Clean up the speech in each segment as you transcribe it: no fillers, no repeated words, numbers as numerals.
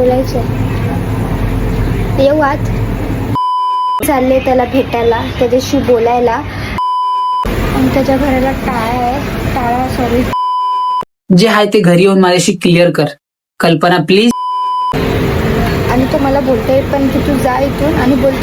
बोलायचं येऊ आत. चालले त्याला भेटायला, त्याच्याशी बोलायला. आणि त्याच्या घराला टाळा सॉरी जे आहे ते घरी येऊन माझ्याशी क्लिअर कर. कल्पना प्लीज. आणि तो मला बोलतोय पण की तू जा इथून आणि बोल.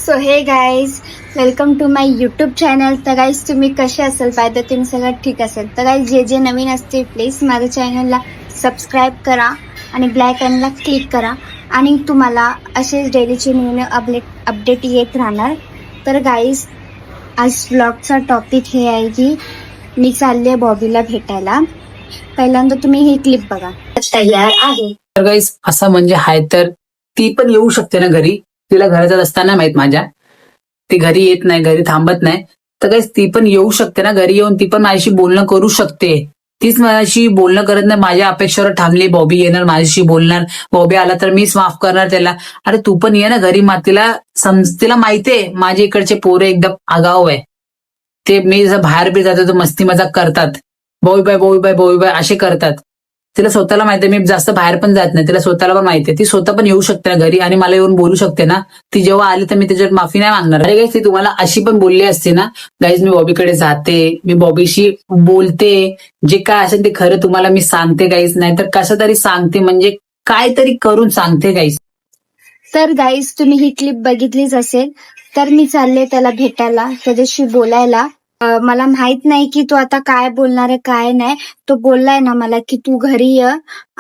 So hey guys, welcome to my YouTube channel. तर गाईज तुम्ही कसे असेल, पाहिजे तुम्ही सगळं ठीक असेल. तर गाईज जे नवीन असतील प्लीज माझ्या चॅनलला सबस्क्राईब करा आणि ब्लॅक आयकॉनला क्लिक करा. आणि तुम्हाला असेच डेलीचे न्यू अपडेट येत राहणार. तर गाईज आज ब्लॉगचा टॉपिक हे आहे की मी चालले बॉबीला भेटायला. पहिल्यांदा तुम्ही ही क्लिप बघा. तयार आहे. तर गाईस असं म्हणजे हाय तर ती पण येऊ शकते ना घरी. तिला घराचा रस्ता नाही माहित माझ्या. ती घरी येत नाही, घरी थांबत नाही. तर गाईस ती पण येऊ शकते ना घरी. येऊन ती पण माझ्याशी बोलणं करू शकते. तीच माझ्याशी बोलणं करत नाही. माझ्या अपेक्षेवर थांबली. बॉबी येणार, माझ्याशी बोलणार. बॉबी आला तर मीच माफ करणार त्याला. अरे तू पण ये ना घरी. तिला माहितीये माझे इकडचे पोरं एकदम आगाऊ आहे. ते मी जर बाहेर बी जातो तर मस्ती मजाक करतात. बॉबी बाय असे करतात. तिला स्वतःला माहितीये मी जास्त बाहेर पण जात नाही. तिला स्वतःला पण माहितीये. ती स्वतः पण येऊ शकते ना घरी आणि मला येऊन बोलू शकते ना. ती जेव्हा आली तर मी त्याच्यावर माफी नाही मागणार. अरे गाईस ती तुम्हाला अशी पण बोलली असते ना, गाईज मी बॉबीकडे जाते, मी बॉबीशी बोलते, जे काय असेल ते खरं तुम्हाला मी सांगते गाईज. नाही तर कसं तरी सांगते, म्हणजे काहीतरी करून सांगते गाईज. तर गाईज तुम्ही ही क्लिप बघितलीच असेल. तर मी चालले त्याला भेटायला, त्याच्याशी बोलायला. मला माहित नाही की तो आता काय बोलणार आहे काय नाही. तो बोललाय ना मला की तू घरी ये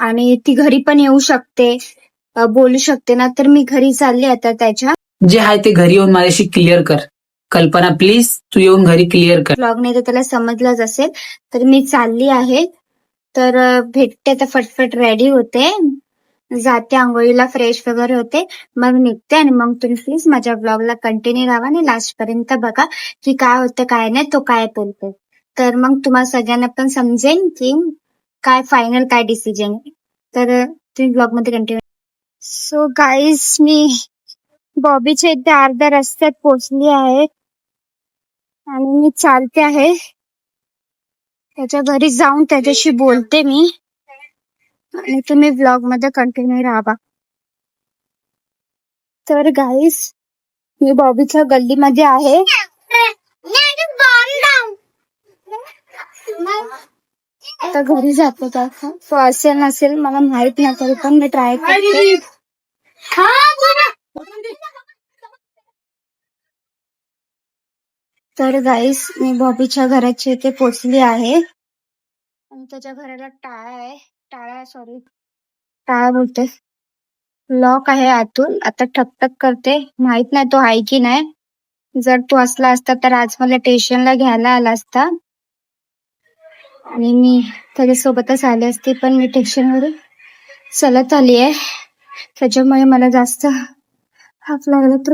आणि ती घरी पण येऊ शकते, बोलू शकते ना. तर मी घरी चालले आता त्याच्या. जे आहे ते घरी येऊन माझ्याशी क्लिअर कर. कल्पना प्लीज तू येऊन घरी क्लिअर कर. ब्लॉग नाही तर त्याला समजलंच असेल. तर मी चालली आहे. तर भेटते आता, फटफट रेडी होते, जाते आंघोळीला, फ्रेश वगैरे होते, मग निघते. आणि मग तुम्ही प्लीज माझ्या ब्लॉगला कंटिन्यू राहा आणि लास्ट पर्यंत बघा की काय होतं काय नाही, तो काय बोलतो. तर मग तुम्हाला सगळ्यांना पण समजेल की काय फायनल काय डिसिजन आहे. तर तुम्ही ब्लॉग मध्ये कंटिन्यू. सो गाईज मी बॉबीच्या इथे अर्ध्या रस्त्यात पोहोचली आहे आणि मी चालते आहे. त्याच्या घरी जाऊन त्याच्याशी बोलते मी आणि तुम्ही व्लॉग मध्ये कंटिन्यू राहा. तर गाईस मी बॉबीच्या गल्लीमध्ये आहे. आता घरी जातो का तो असेल नसेल मला माहित नाही, तरी पण मी ट्राय करते. तर गाईस मी बॉबीच्या घराच्या इथे पोचली आहे आणि त्याच्या घराला टाळा बोलते, लॉक आहे आतून. आता ठकठक करते, माहित नाही तो आहे की नाही. जर तो असला असता तर आज मला स्टेशनला घ्यायला आला असता आणि मी त्याच्यासोबतच आले असते. पण मी स्टेशनवरून चलत आली आहे, त्याच्यामुळे मला जास्त हाफ लागला तर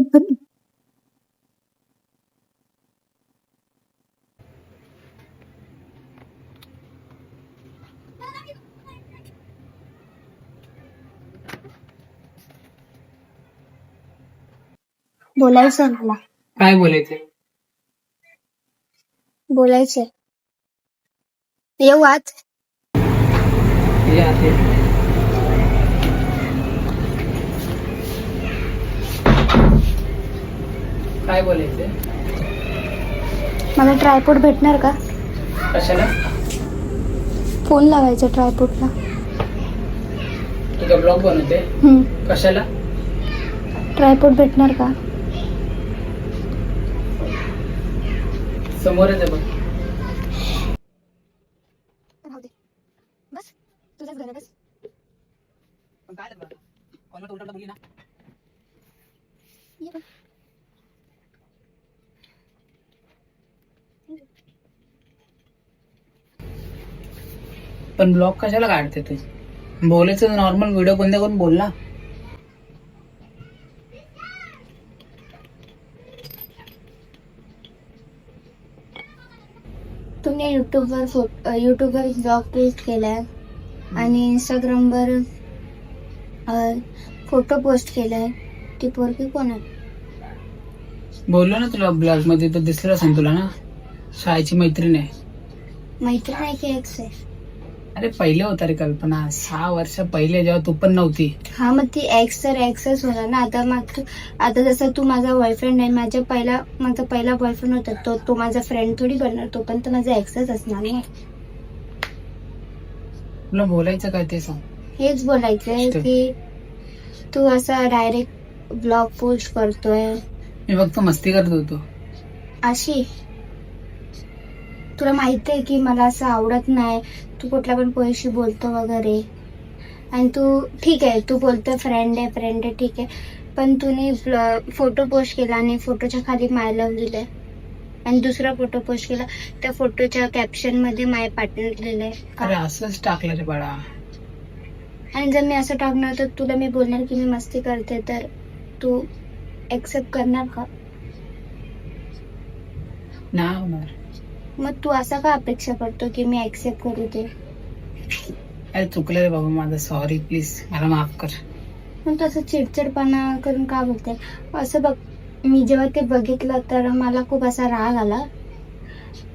बोलायचं मला. काय बोलायचं? बोलायचंय. येऊ आत. काय बोलायचं? मला ट्रायपॉड भेटणार का? कशाला? फोन लावायचा ट्रायपॉडला. तुझा ब्लॉग बनवते. कशाला? ट्रायपॉड भेटणार का? समोरच आहे बघ. बस तुझ्याच घरी बस. पण ब्लॉग कशाला काढते तू? बोलायचं नॉर्मल व्हिडिओ बंद करून बोल ना. तुम्ही युट्यूबवर ब्लॉग पोस्ट केलाय आणि इंस्टाग्रामवर फोटो पोस्ट केलाय. ती पोरगी कोण आहे? बोललो ना तुला ब्लॉग मध्ये तर दिसलं असेल तुला ना, शाळेची मैत्रीण आहे. मैत्रीण आहे की एक्स आहे? अरे पहिले होता रे कल्पना, 6 वर्ष पहिले जेव्हा तू पण नव्हती. हा मग ती एक्स तर एक्सच होणार ना. आता जसं तू माझा बॉयफ्रेंड आहे, माझा पहिला बॉयफ्रेंड होता तो माझा फ्रेंड थोडी बनणार, तो पण तर माझा एक्सच असणार ना. तुला बोलायचं काय ते सांग. हेच बोलायचंय ठीक. की तू असा डायरेक्ट ब्लॉग पोस्ट करतोय मी फक्त मस्ती करत होतो. अशी. तुला माहिती आहे की मला असं आवडत नाही, तू कुठल्या पण पोरीशी बोलतो वगैरे. आणि तू ठीक आहे, तू बोलतो फ्रेंड आहे ठीक आहे, पण तूने फोटो पोस्ट केला आणि फोटोच्या खाली माय लव्ह दिलंय आणि दुसरा फोटो पोस्ट केला, त्या फोटोच्या कॅप्शन मध्ये माय पार्टनर लिहिलंय. अरे असंच टाकलं रे बाळा. आणि जर मी असं टाकणार तर तुला मी बोलणार की मी मस्ती करते, तर तू एक्सेप्ट करणार का? नाही होणार. मग तू असा का अपेक्षा करतो की मी एक्सेप्ट करू ते? अरे चुकलं रे बाबा माझं, सॉरी प्लीज मला माफ कर. पण तू असं चिडचिडपणा करून का बोलते? असं बघ, मी जेव्हा ते बघितलं तर मला खूप असा राग आला,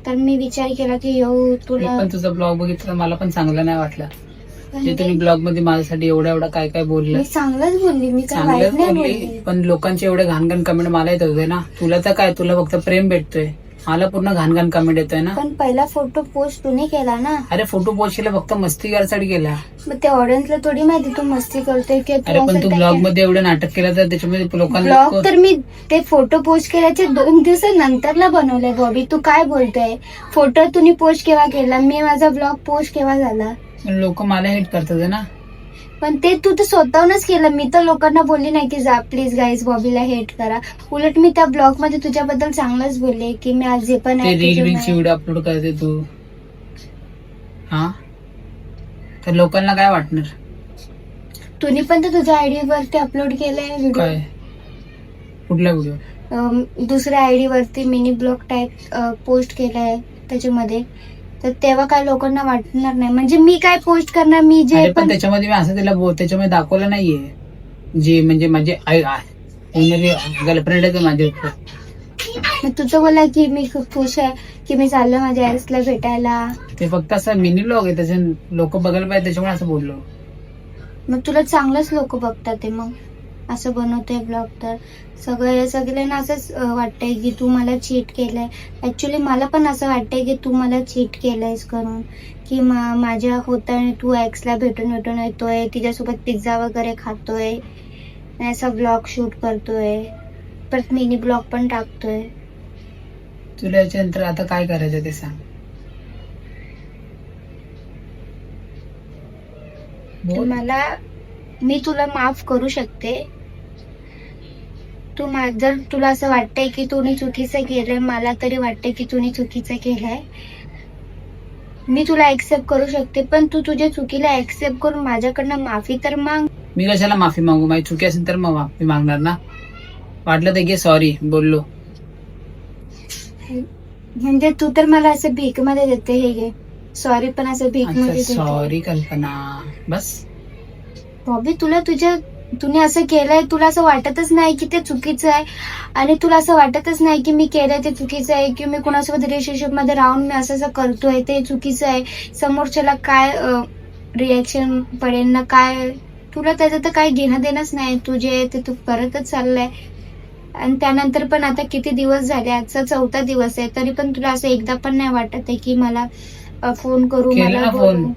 तर मी विचार केला की मी तुला पण तुझा ब्लॉग बघितला, मला पण चांगलं नाही वाटलं. जे तुम्ही ब्लॉग मध्ये माझ्यासाठी एवढं काय बोललं. मी चांगलंच बोलली, मी काय चांगलंच वाईट नाही बोलली, बोलली. पण लोकांचे एवढे घाण कमेंट मला येत होते ना. तुला तर काय, तुला फक्त प्रेम भेटतोय, मला पूर्ण घाण कमेंट येतोय ना. पण पहिला फोटो पोस्ट तूने केला ना. अरे फोटो पोस्ट केला फक्त मस्ती करायसाठी केला. मग ते ऑडियन्सला थोडी माहिती तू मस्ती करतोय की अरे पण तू ब्लॉग मध्ये एवढं नाटक केलं तर त्याच्यामध्ये लोकांना ब्लॉग तर मी ते फोटो पोस्ट केल्याच्या 2 दिवसानंतरला बनवलंय बॉबी. तू काय बोलतोय? फोटो तुम्ही पोस्ट केव्हा केला? मी माझा ब्लॉग पोस्ट केव्हा झाला? लोक मला हेट करतात ना. पण ते तू तर स्वतःहूनच केलं. मी तर लोकांना बोलली नाही की जा प्लीज गाईज बॉबीला हेट करा. उलट मी त्या ब्लॉग मध्ये तुझ्याबद्दल चांगलंच बोलले की मी आज जे पण ते आहे रील तुझं व्हिडिओ अपलोड करते तू, हा तर लोकांना काय वाटणार? तुम्ही पण तर तुझ्या आयडी वरती अपलोड केलंय व्हिडिओ. काय कुठला व्हिडिओ? दुसऱ्या आयडी वरती मिनी ब्लॉग टाईप पोस्ट केलाय त्याच्यामध्ये, तर तेव्हा काय लोकांना वाटणार नाही? म्हणजे मी काय पोस्ट करणार, मी जे अरे पण पण त्याच्यामध्ये मी असं तिला त्याच्यामध्ये दाखवलं नाहीये जे म्हणजे माझे गर्लफ्रेंड आहे ते माझे. मग तुझं बोला की मी खूप खुश आहे की मी चाललो माझ्या एक्सला भेटायला. ते फक्त असं मिनी ब्लॉग आहे, त्याचे लोक बघायला पाहिजे त्याच्यामुळे असं बोललो. मग तुला चांगलंच लोक बघतात ते, मग असं बनवतोय ब्लॉग तर सगळ्यांना असंच वाटतंय की तू मला चीट केलंय. ऍक्च्युली मला पण असं वाटतंय की तू मला चीट केलंयस करून, की माझ्या होता तू एक्सला भेटून येतोय, तिच्यासोबत पिझ्झा वगैरे खातोय, असा ब्लॉग शूट करतोय, परत मिनी ब्लॉग पण टाकतोय. तुला याच्यानंतर आता काय करायचं ते सांग. बोल. मी तुला माफ करू शकते. जर तुला असं वाटतंय की तूने चुकीचं केलंय, मला तरी वाटतंय की तूने चुकीचं केलंय, मी तुला एक्सेप्ट करू शकते. पण तू तुझ्या चुकीला एक्सेप्ट करून माझ्याकडनं माफी तर माग. मी कशाला माफी मागू? माझी चुकी असेल तर मग माफी मागणार ना. वाटलं तर घे सॉरी बोललो. म्हणजे तू तर मला असं भीक मध्ये देते, हे घे सॉरी, पण असं भीक मध्ये देते. सॉरी कल्पना बस. बॉबी तुने असं केलंय, तुला असं वाटतच नाही की ते चुकीचं आहे, आणि तुला असं वाटतच नाही की मी केलंय ते चुकीचं आहे, की मी कुणासोबत रिलेशनशिप मध्ये राहून मी असं करतोय ते चुकीचं आहे. समोरच्याला काय रिएक्शन पडेल ना, काय तुला त्याचं तर काय घेणं देणंच नाही. तुझे ते तू करतच चाललंय. आणि त्यानंतर पण आता किती दिवस झाले, आजचा 4था दिवस आहे, तरी पण तुला असं एकदा पण नाही वाटत आहे की मला फोन करू, मला फोन.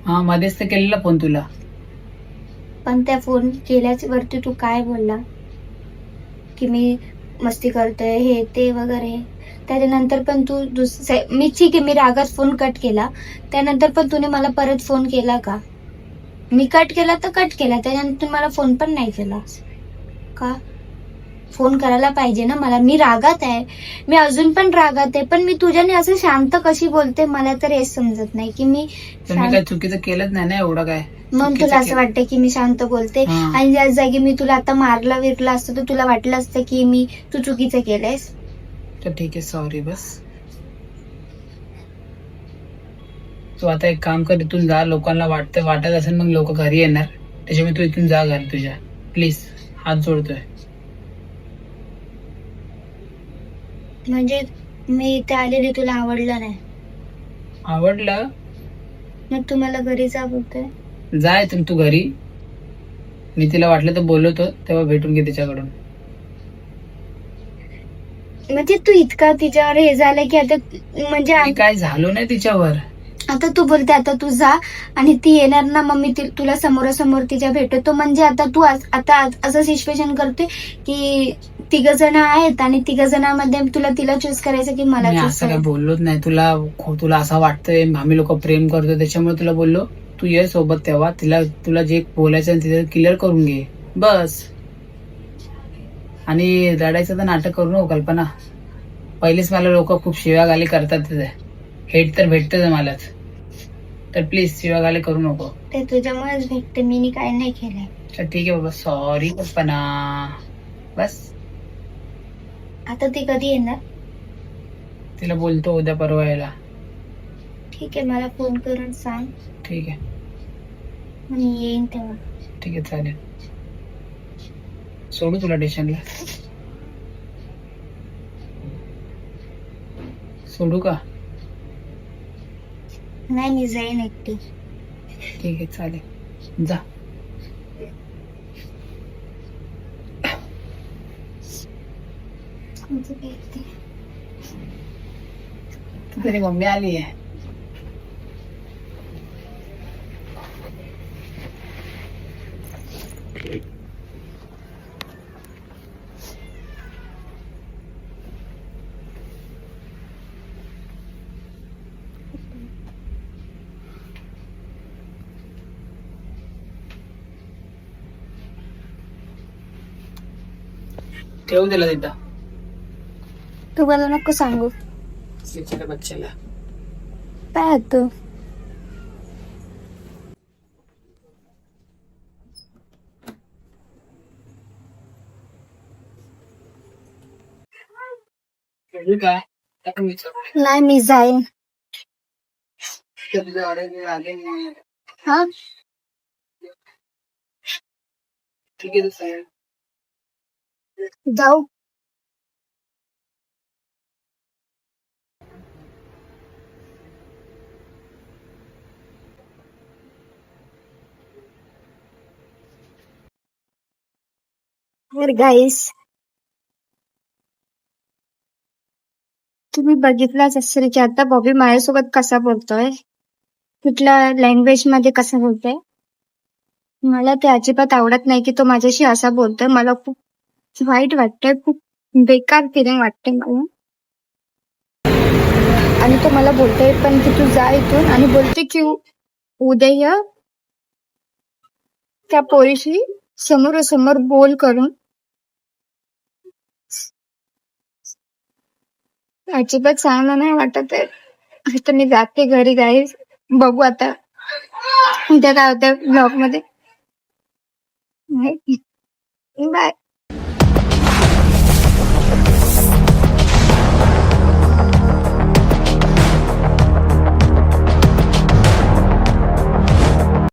हा मध्येच तर केलेला फोन तुला. पण त्या फोन केल्याच्या वरती तू काय बोलला की मी मस्ती करतोय हे ते वगैरे. त्याच्यानंतर पण तू मी ठीक आहे, मी रागात फोन कट केला, त्यानंतर पण तूने मला परत फोन केला का? मी कट केला तर कट केला, त्याच्यानंतर मला फोन पण नाही केला का? फोन करायला पाहिजे ना मला. मी रागात आहे, मी अजून पण रागात आहे, पण मी तुझ्याने असं शांत कशी बोलते मला तर हेच समजत नाही की मी काय चुकीचं केलंच नाही ना एवढं काय. मग तुला असं वाटतं की मी शांत बोलते, आणि ज्या जागी मी तुला आता मारलं विरलं असतं तर तुला वाटलं असतं की तू चुकीचं केलंयस. तर ठीक आहे सॉरी बस. तू आता एक काम कर, इथून जा. लोकांना वाटत असेल मग लोक घरी येणार, त्याच्यामुळे तू इथून जा घरी तुझ्या. प्लीज हात जोडतोय. म्हणजे मी इथे आलेली तुला आवडलं नाही, आवडलं? मग तू मला घरी जा बोलतोय. जाय तू घरी. मी तिला वाटलं तर बोलवतो तेव्हा भेटून घे तिच्याकडून. म्हणजे तू इतका तिच्यावर हे झालं की आता म्हणजे मी काय झालो नाही तिच्यावर. आता तू बोलते आता तू जा आणि ती येणार ना मग मी तुला समोरासमोर तिच्या भेटतो. म्हणजे आता तू आता असं सिच्युएशन करते की 3 जण आहेत आणि 3 जणांमध्ये तिला चूज करायचं की मला मी चूज असं काय करायचं. बोललोच नाही तुला. तुला असं वाटतंय आम्ही लोक प्रेम करतो त्याच्यामुळे तुला बोललो तू ये सोबत तेव्हा तुला जे बोलायचं आहे तिथे क्लिअर करून घे बस. आणि रडायचं तर नाटक करू नको कल्पना. पहिलेच मला लोक खूप शिव्यागाली करतात तिथे. हेट तर भेटतच मलाच. तर प्लीज शिव्यागाली करू नको. ते तुझ्यामुळेच भेटते, मी काय नाही केलंय. तर ठीक आहे बाबा सॉरी कल्पना बस. आता ती कधी येणार? तिला बोलतो उद्या परवा यायला. ठीक आहे, मला फोन करून सांग, ठीक आहे. मी येईन तेव्हा. ठीक आहे चालेल. सोडू तुला स्टेशनला? सोडू का? नाही, मी जाईन एकटी. ठीक आहे चालेल जा. तुझी मम्मी आली आहे. ठेवून दिला तिथं तू मला नको सांगू. बिचाऱ्या बच्च्याला. काय तू काय नाही, मी जाईन. हा ठीक आहे चालेल. जाऊ. गाईस, तुम्ही बघितलाच असेल की आता बॉबी माझ्यासोबत कसा बोलतोय, कुठल्या लँग्वेज मध्ये कसा बोलतोय. मला ते अजिबात आवडत नाही की तो माझ्याशी असा बोलतोय. मला खूप वाईट वाटतंय, खूप बेकार फिलिंग वाटते मला. आणि तो मला बोलतोय पण की तू जा इथून, आणि बोलते की उद्या ये त्या पोरीशी समोरासमोर बोल करून. अजिबात चांगलं नाही वाटत आहे. आता मी जाते घरी गाईस. बघू आता उद्या काय होतं ब्लॉग मध्ये. बाय.